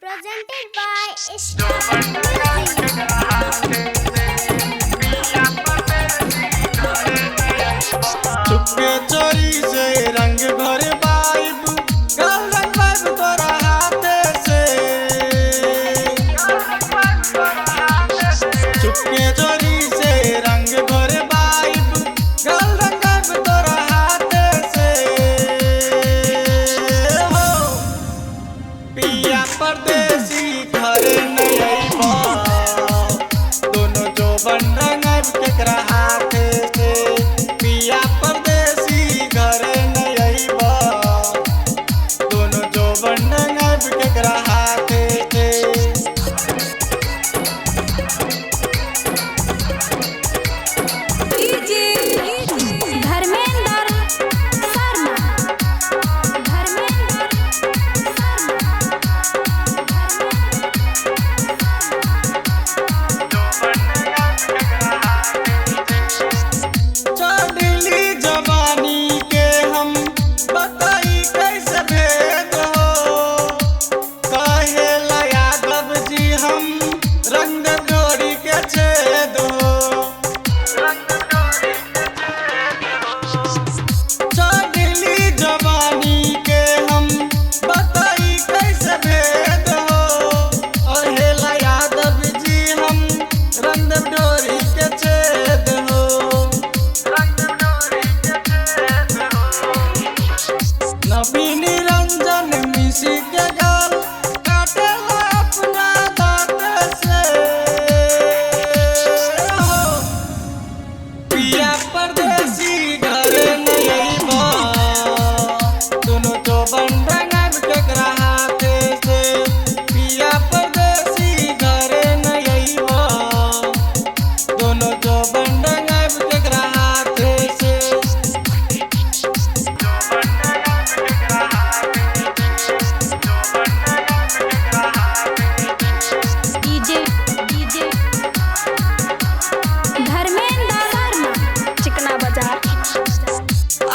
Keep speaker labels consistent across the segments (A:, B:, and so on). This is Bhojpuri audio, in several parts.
A: presented by Star Music.
B: चुपके चोरी से रंग भर बाइब गल रंग तोरा हाथे से चुपके चोरी से रंग भर बाइब गल रंग तोरा हाथे से हो पिया परदेसी घर नहीं आइबा दोनों जो बन रंग केकरा हाथे से पिया परदेसी घर नहीं आइबा दोनों जो बन रंग केकरा हाथे से
A: धर्मेंद्र शर्मा
B: चढ़ली जवानी के हम बताई कैसे भेद हो कहे यादव जी हम रंग डोरी के छेद हो चढ़ली जवानी के हम बताई कैसे भेद हो कहे यादव जी हम रंग डोरी के छेद हो नवीन रंजन मिसी के गाल काटेला अपना दांत से हो पिया परदेसी घर नहीं आइबा दोनों तो बन रंग केकरा हाथे से पिया परदेसी घर नहीं आइबा दोनों तो बन रंग केकरा हाथे से
A: डीजे धर्मेंद्र शर्मा चिकना बाजार।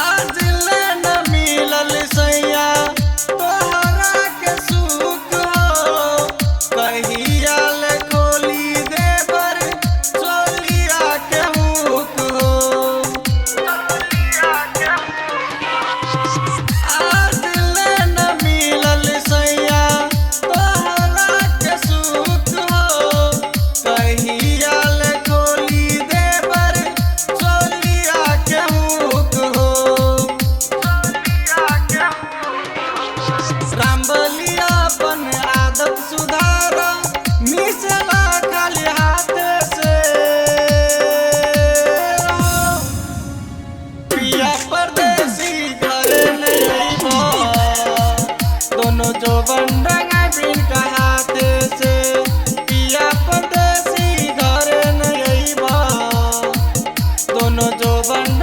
B: आज ले न मिलल सैया तोहरा के सुख हो कहिया ले खोली देवर चोलिया के हुक हो आज ले न मिलल सैया तोहरा के सुख हो कहिया ले खोली देवर चोलिया के हुक हो रामबलिया बन आदत सुधारा मिसला खाली हाथ से पिया परदेसी घर नहीं आइबा दोनों जो बन रंग बिन का हाथ से पिया परदेसी घर नहीं आइबा दोनों जो बन